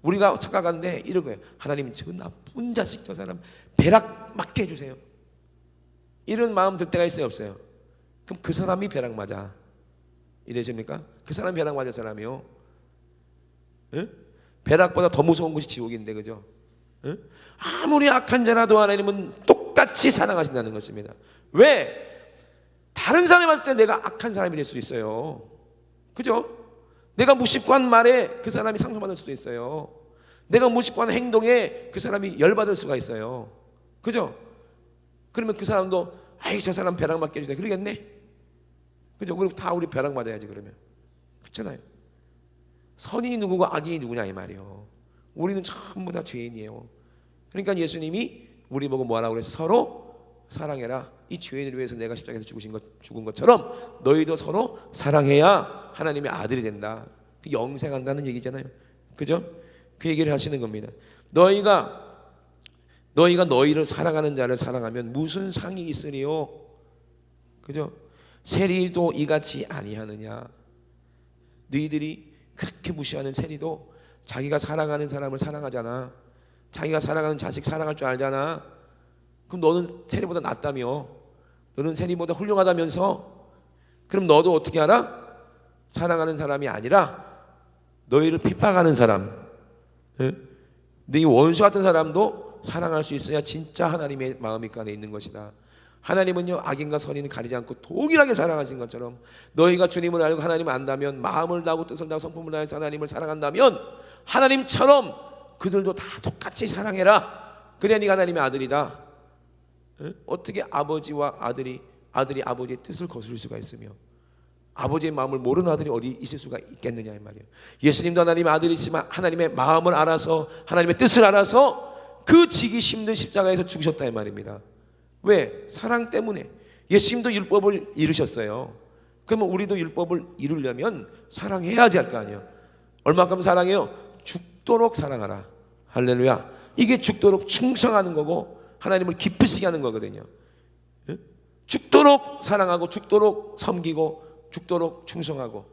우리가 착각하는데 이런 거예요. 하나님, 저 나쁜 자식 저 사람 벼락 맞게 해주세요. 이런 마음 들 때가 있어요, 없어요? 그럼 그 사람이 벼락 맞아. 이래십니까? 그 사람이 벼락 맞을 사람이요. 벼락보다 더 무서운 것이 지옥인데, 그죠? 아무리 악한 자라도 하나님은 똑같이 사랑하신다는 것입니다. 왜? 다른 사람한테 내가 악한 사람이 될 수 있어요. 그죠? 내가 무식한 말에 그 사람이 상처받을 수도 있어요. 내가 무식한 행동에 그 사람이 열받을 수가 있어요. 그죠? 그러면 그 사람도 아이 저 사람 벼락 맞게 해주세요. 그러겠네? 그죠? 그럼 다 우리 벼락 맞아야지 그러면. 그렇잖아요. 선인이 누구고 악인이 누구냐 이 말이요. 우리는 전부 다 죄인이에요. 그러니까 예수님이 우리 보고 뭐하라고 그래서 서로 사랑해라. 이 죄인을 위해서 내가 십자가에서 죽은 것처럼 너희도 서로 사랑해야 하나님의 아들이 된다. 그 영생한다는 얘기잖아요. 그죠? 그 얘기를 하시는 겁니다. 너희가 너희를 사랑하는 자를 사랑하면 무슨 상이 있으리요? 그죠? 세리도 이같이 아니하느냐? 너희들이 그렇게 무시하는 세리도 자기가 사랑하는 사람을 사랑하잖아. 자기가 사랑하는 자식 사랑할 줄 알잖아. 그럼 너는 세리보다 낫다며? 너는 세리보다 훌륭하다면서? 그럼 너도 어떻게 알아? 사랑하는 사람이 아니라 너희를 핍박하는 사람, 네 원수 같은 사람도 사랑할 수 있어야 진짜 하나님의 마음이 그 안에 있는 것이다. 하나님은요, 악인과 선인을 가리지 않고 동일하게 사랑하신 것처럼 너희가 주님을 알고 하나님을 안다면, 마음을 다하고 뜻을 다하고 성품을 다해서 하나님을 사랑한다면 하나님처럼 그들도 다 똑같이 사랑해라. 그래야 네가 하나님의 아들이다. 어떻게 아버지와 아들이 아버지의 뜻을 거스를 수가 있으며 아버지의 마음을 모르는 아들이 어디 있을 수가 있겠느냐 이 말이에요. 예수님도 하나님의 아들이지만 하나님의 마음을 알아서 하나님의 뜻을 알아서 그 지기 힘든 십자가에서 죽으셨다 이 말입니다. 왜? 사랑 때문에. 예수님도 율법을 이루셨어요. 그러면 우리도 율법을 이루려면 사랑해야지 할 거 아니에요. 얼마큼 사랑해요? 죽도록 사랑하라. 할렐루야. 이게 죽도록 충성하는 거고 하나님을 기쁘시게 하는 거거든요. 죽도록 사랑하고 죽도록 섬기고 죽도록 충성하고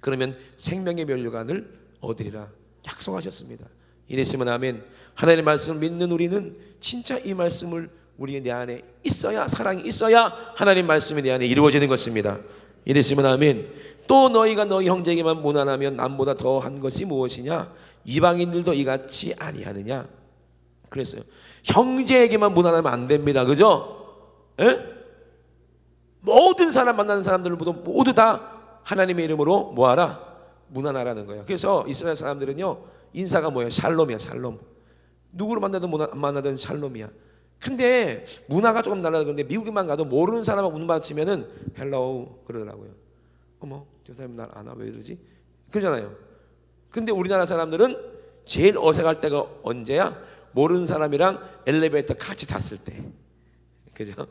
그러면 생명의 면류관을 얻으리라 약속하셨습니다. 이랬으면 아멘. 하나님의 말씀을 믿는 우리는 진짜 이 말씀을 우리의 내 안에 있어야, 사랑이 있어야 하나님 말씀이 내 안에 이루어지는 것입니다. 이랬으면 아멘. 또 너희가 너희 형제에게만 무난하면 남보다 더한 것이 무엇이냐? 이방인들도 이같이 아니하느냐? 그랬어요. 형제에게만 무난하면 안 됩니다. 그죠? 모든 사람 만나는 사람들을 모두 다 하나님의 이름으로 뭐하라? 무난하라는 거예요. 그래서 이스라엘 사람들은요, 인사가 뭐예요? 샬롬이야. 샬롬. 누구를 만나든 샬롬이야. 근데 문화가 조금 달라서 그런데 미국에만 가도 모르는 사람하고 눈 마주치면은 헬로우 그러더라고요. 어머 저 사람이 날 아나 왜 이러지? 그러잖아요. 근데 우리나라 사람들은 제일 어색할 때가 언제야? 모르는 사람이랑 엘리베이터 같이 탔을 때. 그죠?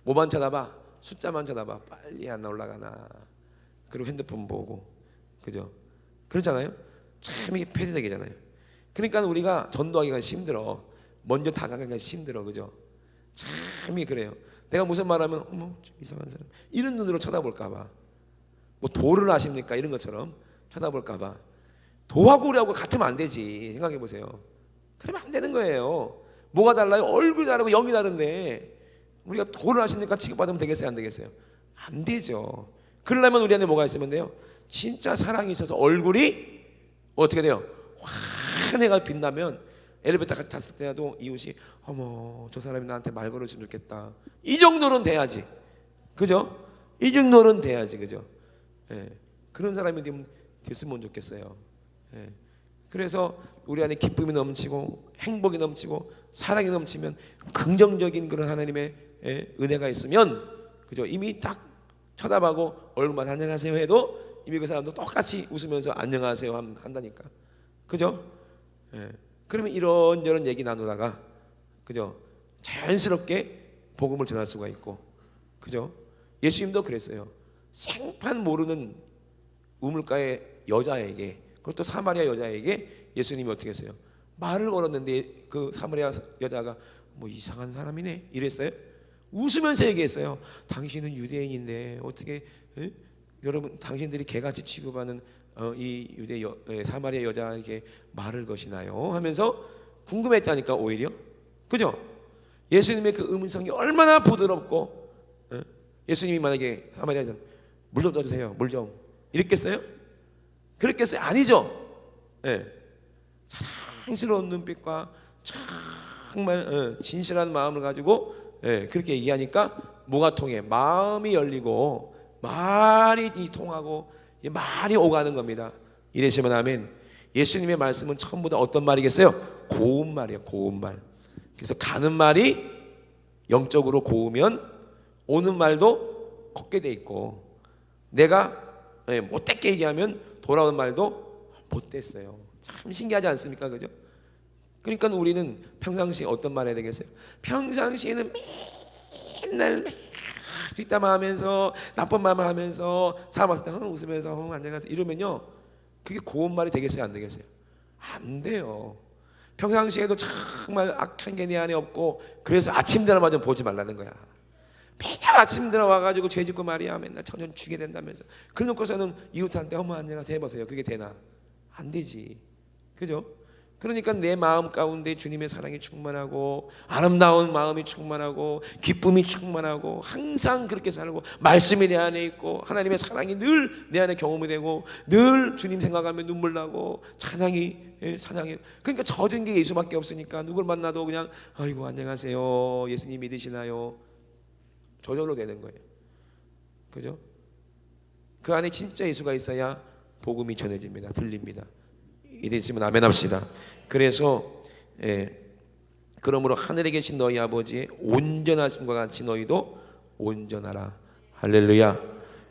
뭐만 쳐다봐? 숫자만 쳐다봐. 빨리 안 올라가나. 그리고 핸드폰 보고. 그죠? 그렇잖아요. 참 이게 폐쇄적이잖아요. 그러니까 우리가 전도하기가 힘들어. 먼저 다가가기가 힘들어. 그죠? 참이 그래요. 내가 무슨 말하면 어머 좀 이상한 사람 이런 눈으로 쳐다볼까 봐. 뭐 도를 아십니까? 이런 것처럼 쳐다볼까 봐. 도하고 우리하고 같으면 안 되지. 생각해 보세요. 그러면 안 되는 거예요. 뭐가 달라요? 얼굴이 다르고 영이 다른데 우리가 도를 아십니까? 취급받으면 되겠어요? 안 되겠어요? 안 되죠. 그러려면 우리 안에 뭐가 있으면 돼요? 진짜 사랑이 있어서 얼굴이 어떻게 돼요? 환해가 빛나면 엘리베이터 같이 탔을 때라도 이웃이 어머 저 사람이 나한테 말 걸어주면 좋겠다. 이 정도는 돼야지. 그죠? 이 정도는 돼야지. 그죠? 예. 그런 사람이 됐으면 좋겠어요. 예. 그래서 우리 안에 기쁨이 넘치고 행복이 넘치고 사랑이 넘치면 긍정적인 그런 하나님의 은혜가 있으면 그죠? 이미 딱 쳐다보고 얼굴만 안녕하세요 해도 이미 그 사람도 똑같이 웃으면서 안녕하세요 한다니까. 그죠? 예. 그러면 이런저런 얘기 나누다가 그죠? 자연스럽게 복음을 전할 수가 있고, 그죠? 예수님도 그랬어요. 생판 모르는 우물가의 여자에게, 그것도 사마리아 여자에게 예수님이 어떻게 했어요? 말을 걸었는데 그 사마리아 여자가 뭐 이상한 사람이네 이랬어요. 웃으면서 얘기했어요. 당신은 유대인인데 어떻게 여러분 당신들이 개같이 취급하는 이 사마리아 여자에게 말을 거시나요? 하면서 궁금했다니까 오히려. 그죠? 예수님의 그 음성이 얼마나 부드럽고, 예수님이 만약에 사마리아 여자 물 좀 떠주세요, 물 좀, 이랬겠어요? 그랬겠어요? 아니죠. 예. 사랑스러운 눈빛과 정말 진실한 마음을 가지고 그렇게 얘기하니까 뭐가 통해? 마음이 열리고 말이 통하고 말이 오가는 겁니다. 이러시면 아멘. 예수님의 말씀은 처음보다 어떤 말이겠어요? 고운 말이에요. 고운 말. 그래서 가는 말이 영적으로 고우면 오는 말도 걷게 돼 있고, 내가 못됐게 얘기하면 돌아오는 말도 못됐어요. 참 신기하지 않습니까? 그죠? 그러니까 우리는 평상시에 어떤 말 해야 되겠어요? 평상시에는 맨날 뒷담화하면서 나쁜 말만 하면서 사람한테 웃으면서 안녕하세요 이러면요, 그게 고운 말이 되겠어요? 안 되겠어요? 안 돼요. 평상시에도 정말 악한 게 내 안에 없고, 그래서 아침 드라마 좀 보지 말라는 거야. 맨날 아침 들어와가지고 죄 짓고 말이야 맨날 전혀 죽게 된다면서, 그러놓고서는 이웃한테 어머 안녕하세요 해보세요. 그게 되나? 안 되지. 그죠? 그러니까 내 마음 가운데 주님의 사랑이 충만하고 아름다운 마음이 충만하고 기쁨이 충만하고 항상 그렇게 살고 말씀이 내 안에 있고 하나님의 사랑이 늘 내 안에 경험이 되고 늘 주님 생각하면 눈물 나고 찬양이 그러니까 저된 게 예수밖에 없으니까 누굴 만나도 그냥 아이고 안녕하세요 예수님 믿으시나요? 저절로 되는 거예요. 그죠? 그 안에 진짜 예수가 있어야 복음이 전해집니다. 들립니다. 이래 있으면 아멘 합시다. 그래서 그러므로 하늘에 계신 너희 아버지의 온전하심과 같이 너희도 온전하라. 할렐루야.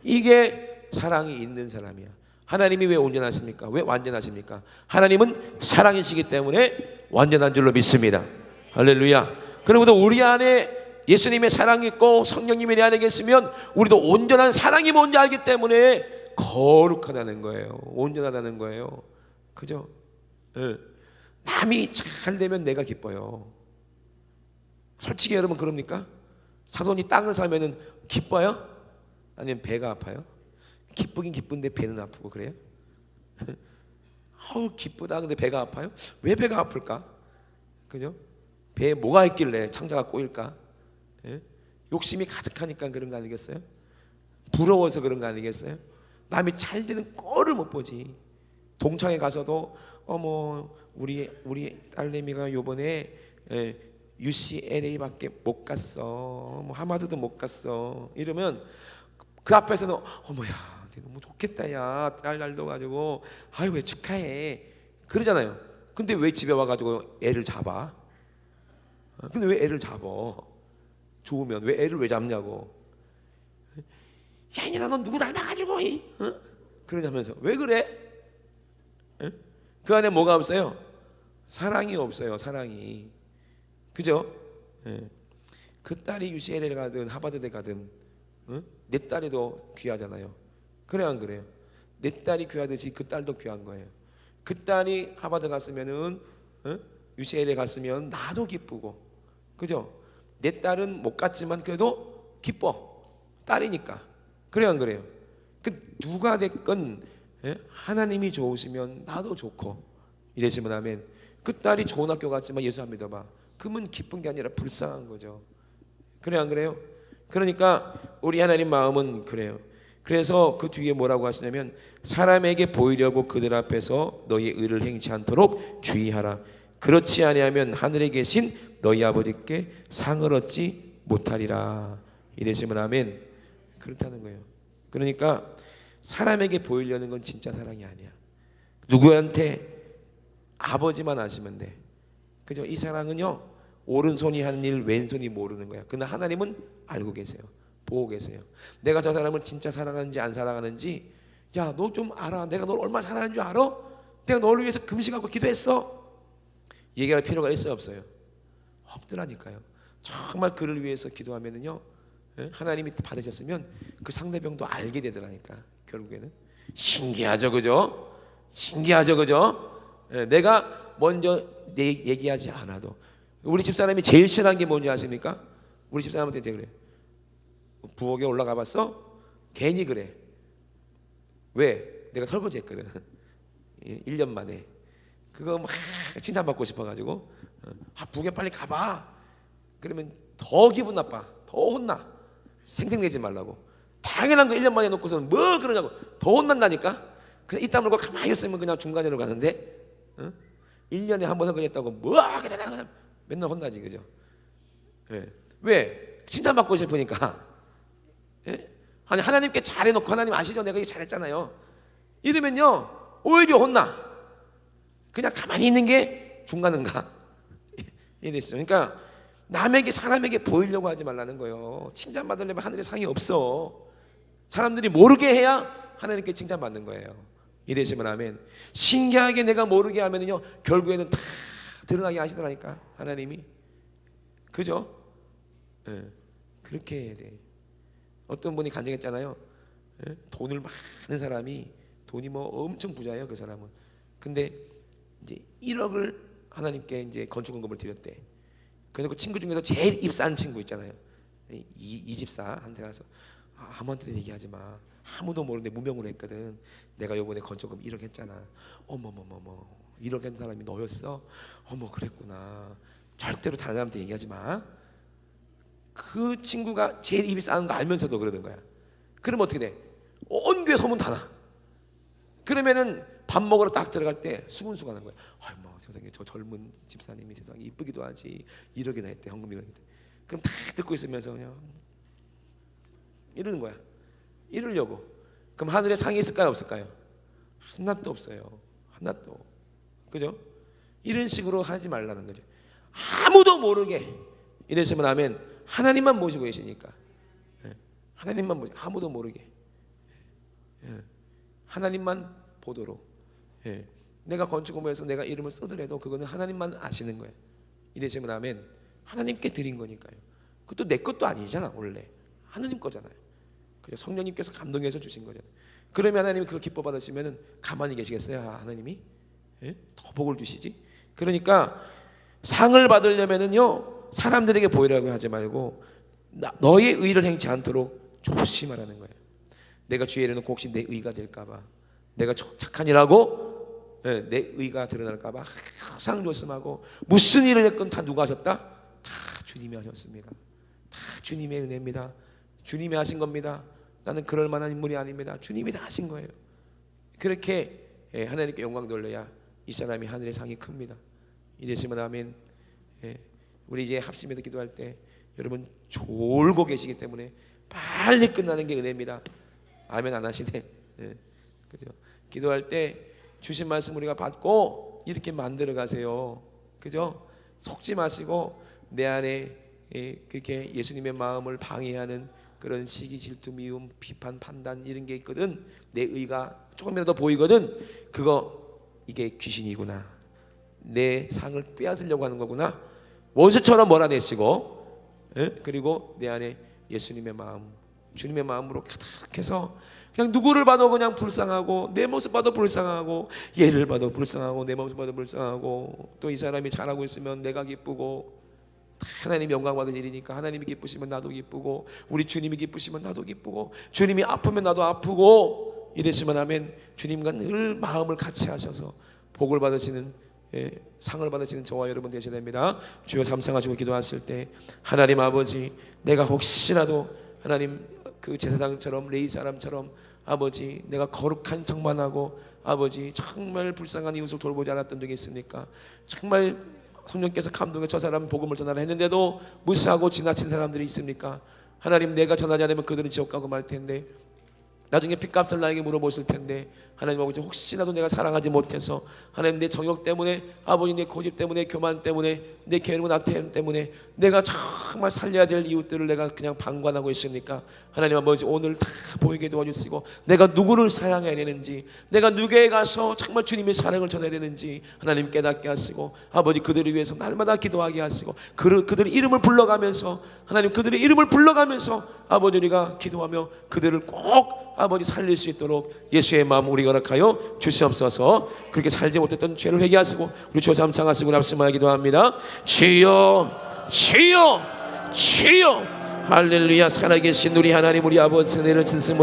이게 사랑이 있는 사람이야. 하나님이 왜 온전하십니까? 왜 완전하십니까? 하나님은 사랑이시기 때문에 완전한 줄로 믿습니다. 할렐루야. 그러므로 우리 안에 예수님의 사랑이 있고 성령님이 내 안에 계시면 우리도 온전한 사랑이 뭔지 알기 때문에 거룩하다는 거예요. 온전하다는 거예요. 그죠? 남이 잘 되면 내가 기뻐요. 솔직히 여러분 그럽니까? 사돈이 땅을 사면은 기뻐요? 아니면 배가 아파요? 기쁘긴 기쁜데 배는 아프고 그래요? 기쁘다 근데 배가 아파요? 왜 배가 아플까? 그죠? 배에 뭐가 있길래 창자가 꼬일까? 욕심이 가득하니까 그런 거 아니겠어요? 부러워서 그런 거 아니겠어요? 남이 잘 되는 꼴을 못 보지. 동창회 가서도 우리 딸내미가 요번에 UCLA밖에 못 갔어. 하마드도 못 갔어. 이러면 그 앞에서는 어머야 너무 좋겠다 야 딸도 가지고 아유 왜 축하해 그러잖아요. 근데 왜 집에 와가지고 애를 잡아? 근데 왜 애를 잡어? 좋으면 왜 애를 왜 잡냐고. 야 이년아 너 누구 닮아가지고 그러냐면서 왜 그래? 그 안에 뭐가 없어요? 사랑이 없어요. 사랑이. 그죠? 그 딸이 UCLA에 가든 하버드대 가든 내 딸이 더 귀하잖아요. 그래 안 그래요? 내 딸이 귀하듯이 그 딸도 귀한 거예요. 그 딸이 하버드 갔으면은 UCLA에 갔으면 나도 기쁘고, 그죠? 내 딸은 못 갔지만 그래도 기뻐. 딸이니까. 그래 안 그래요? 그 누가 됐건 하나님이 좋으시면 나도 좋고 이러시면 아멘. 그 딸이 좋은 학교 갔지만 예수 안 믿어봐. 그러면 기쁜 게 아니라 불쌍한 거죠. 그래 안 그래요? 그러니까 우리 하나님 마음은 그래요. 그래서 그 뒤에 뭐라고 하시냐면 사람에게 보이려고 그들 앞에서 너희의 의를 행치 않도록 주의하라. 그렇지 아니하면 하늘에 계신 너희 아버지께 상을 얻지 못하리라. 이러시면 아멘. 그렇다는 거예요. 그러니까 사람에게 보이려는 건 진짜 사랑이 아니야. 누구한테 아버지만 아시면 돼. 그죠? 이 사랑은요 오른손이 하는 일 왼손이 모르는 거야. 그러나 하나님은 알고 계세요. 보고 계세요. 내가 저 사람을 진짜 사랑하는지 안 사랑하는지 야 너 좀 알아. 내가 널 얼마나 사랑하는 줄 알아? 내가 너를 위해서 금식하고 기도했어. 얘기할 필요가 있어요 없어요? 없더라니까요. 정말 그를 위해서 기도하면은요, 하나님이 받으셨으면 그 상대방도 알게 되더라니까. 결국에는 신기하죠, 그죠? 신기하죠, 그죠? 내가 먼저 얘기하지 않아도. 우리 집사람이 제일 싫어하는 게 뭔지 아십니까? 우리 집사람한테 그래. 부엌에 올라가 봤어? 괜히 그래. 왜? 내가 설거지 했거든. 1년 만에. 그거 막 칭찬받고 싶어가지고, 부엌에 빨리 가봐. 그러면 더 기분 나빠. 더 혼나. 생색내지 말라고. 당연한 거 1년 만에 놓고서는 뭐 그러냐고. 더 혼난다니까. 그냥 이따 물고 가만히 있으면 그냥 중간으로 가는데, 1년에 한 번 설거지했다고 뭐 그냥 맨날 혼나지, 그죠? 왜? 칭찬받고 싶으니까. 아니, 하나님께 잘해놓고 하나님 아시죠? 내가 이거 잘했잖아요. 이러면요 오히려 혼나. 그냥 가만히 있는 게 중간인가. 이해되시죠? 그러니까 남에게, 사람에게 보이려고 하지 말라는 거예요. 칭찬받으려면 하늘에 상이 없어. 사람들이 모르게 해야 하나님께 칭찬받는 거예요. 이해되시면 아멘. 신기하게 내가 모르게 하면은요 결국에는 다 드러나게 하시더라니까 하나님이. 그죠? 그렇게 해야 돼. 어떤 분이 간증했잖아요. 돈을 많은 사람이, 돈이 뭐 엄청 부자예요 그 사람은. 근데 이제 1억을 하나님께 이제 건축원금을 드렸대. 그래서 그 친구 중에서 제일 입사한 친구 있잖아요. 이 집사한테 가서 아무한테도 얘기하지 마. 아무도 모르는데 무명으로 했거든. 내가 요번에 건축금 1억 했잖아. 어머머머머 1억 한 사람이 너였어? 어머 그랬구나. 절대로 다른 사람한테 얘기하지 마. 그 친구가 제일 입이 싸는 거 알면서도 그러는 거야. 그러면 어떻게 돼? 온 교회 소문 다 나. 그러면은 밥 먹으러 딱 들어갈 때 수근수근한 거야. 아이 뭐 세상에 저 젊은 집사님이 세상에 이쁘기도 하지 1억이나 했대 헌금이 했대. 그럼 다 듣고 있으면서 그냥 이러는 거야. 이러려고. 그럼 하늘에 상이 있을까요 없을까요? 하나도 없어요. 하나도. 그죠? 이런 식으로 하지 말라는 거죠. 아무도 모르게. 이랬으면 아멘. 하나님만 모시고 계시니까. 하나님만 모시고 아무도 모르게. 하나님만 보도록. 내가 건축공부에서 내가 이름을 쓰더라도 그거는 하나님만 아시는 거예요. 이랬으면 아멘. 하나님께 드린 거니까요. 그것도 내 것도 아니잖아 원래. 하나님 거잖아요. 그죠? 성령님께서 감동해서 주신 거잖아요. 그러면 하나님이 그거 기뻐 받으시면은 가만히 계시겠어요? 하나님이? 더 복을 주시지. 그러니까 상을 받으려면은요 사람들에게 보이라고 하지 말고 너의 의를 행치 않도록 조심하라는 거예요. 내가 주의 이름을 놓고 혹시 내 의가 될까봐, 내가 착한 일하고 내 의가 드러날까봐 항상 조심하고, 무슨 일을 했건 다 누가 하셨다? 다 주님이 하셨습니다. 다 주님의 은혜입니다. 주님이 하신 겁니다. 나는 그럴 만한 인물이 아닙니다. 주님이 다 하신 거예요. 그렇게 하나님께 영광 돌려야 이 사람이 하늘의 상이 큽니다. 이랬으면 아멘. 우리 이제 합심해서 기도할 때 여러분 졸고 계시기 때문에 빨리 끝나는 게 은혜입니다. 아멘 안 하시네. 그죠? 기도할 때 주신 말씀 우리가 받고 이렇게 만들어 가세요. 그죠? 속지 마시고 내 안에 그렇게 예수님의 마음을 방해하는 그런 시기, 질투, 미움, 비판, 판단 이런 게 있거든. 내 의가 조금이라도 보이거든. 그거 이게 귀신이구나. 내 상을 빼앗으려고 하는 거구나. 원수처럼 몰아내시고, 그리고 내 안에 예수님의 마음, 주님의 마음으로 가득해서 그냥 누구를 봐도 그냥 불쌍하고, 내 모습 봐도 불쌍하고, 얘를 봐도 불쌍하고, 내 모습 봐도 불쌍하고, 또 이 사람이 잘하고 있으면 내가 기쁘고, 하나님 영광 받을 일이니까 하나님이 기쁘시면 나도 기쁘고, 우리 주님이 기쁘시면 나도 기쁘고, 주님이 아프면 나도 아프고, 이랬으면 하면 주님과 늘 마음을 같이 하셔서 복을 받으시는, 상을 받으시는 저와 여러분 되셔야 됩니다. 주여 잠상하시고 기도하실 때 하나님 아버지, 내가 혹시라도 하나님 그 제사장처럼 레위 사람처럼 아버지 내가 거룩한 척만 하고 아버지 정말 불쌍한 이웃을 돌보지 않았던 적이 있습니까? 정말 성령께서 감동해 저 사람 복음을 전하라 했는데도 무시하고 지나친 사람들이 있습니까? 하나님 내가 전하지 않으면 그들은 지옥 가고 말 텐데 나중에 핏값을 나에게 물어보실 텐데 하나님 아버지 혹시라도 내가 사랑하지 못해서 하나님 내 정욕 때문에 아버지 내 고집 때문에 교만 때문에 내 게으르고 나태함 때문에 내가 정말 살려야 될 이웃들을 내가 그냥 방관하고 있으니까 하나님 아버지 오늘 다 보이게 도와주시고 내가 누구를 사랑해야 되는지 내가 누구에 가서 정말 주님의 사랑을 전해야 되는지 하나님 깨닫게 하시고 아버지 그들을 위해서 날마다 기도하게 하시고 그들의 이름을 불러가면서 하나님 그들의 이름을 불러가면서 아버지 우리가 기도하며 그들을 꼭 아버지 살릴 수 있도록 예수의 마음 우리 허락하여 주시옵소서. 그렇게 살지 못했던 죄를 회개하시고 우리 주 삼창하시고 납심하여 기도합니다. 주여 주여 주여 할렐루야. 살아계신 우리 하나님 우리 아버지 은혜를 진심으로